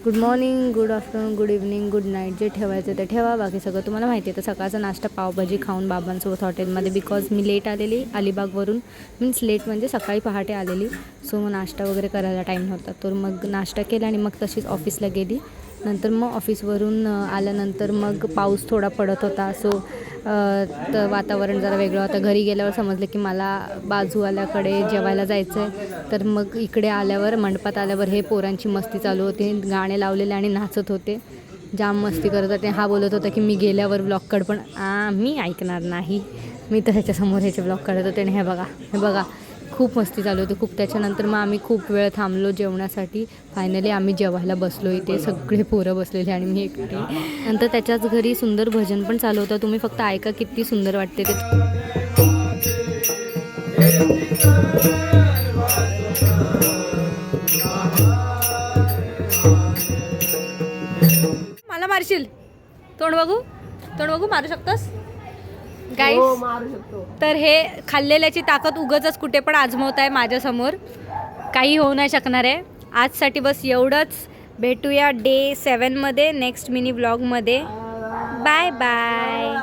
Good morning, good afternoon, good evening, good night. जे ठेवायचं ते ठेवा, बाकी सगळं तुम्हाला माहिती आहे. तर सकाळचा नाश्ता पावभाजी खाऊन बाबांसोबत हॉटेलमध्ये, बिकॉज मी लेट आलेली अलिबागवरून. मीन्स लेट म्हणजे सकाळी पहाटे आलेली. सो मग नाश्ता वगैरे करायला टाईम नव्हता. तर मग नाश्ता केला आणि मग तशीच ऑफिसला गेली. नंतर मग ऑफिसवरून आल्यानंतर मग पाऊस थोडा पडत होता. सो तर वातावरण जरा वेगळं होतं. घरी गेल्यावर समजलं की मला बाजूवाल्याकडे जेवायला जायचं आहे. तर मग इकडे आल्यावर, मंडपात आल्यावर हे पोरांची मस्ती चालू होती. गाणे लावलेले आणि नाचत होते. जाम मस्ती करत होते. हा बोलत होता की मी गेल्यावर ब्लॉग काढ, पण मी ऐकणार नाही. मी तर ह्याच्यासमोर ह्याचे ब्लॉग काढत होते. आणि हे बघा खूप मस्ती चालू होती खूप. त्याच्यानंतर मग आम्ही खूप वेळ थांबलो जेवणासाठी. फायनली आम्ही जेवायला बसलो. इथे सगळे पोरं बसलेले आणि मी एकटी. नंतर त्याच्याच घरी सुंदर भजन पण चालू होतं. तुम्ही फक्त ऐका, किती सुंदर वाटते ते. मला मारशील? तोंड बघू मारू शकतोस गाईस. तर हे खाल्लेल्याची ताकद उगाचच कुठे पण आजमवत आहे माझ्यासमोर. काही होऊ नाही शकणार आहे. आजसाठी बस एवढंच. भेटूया डे 7 मध्ये नेक्स्ट मिनी व्लॉगमध्ये. Bye bye.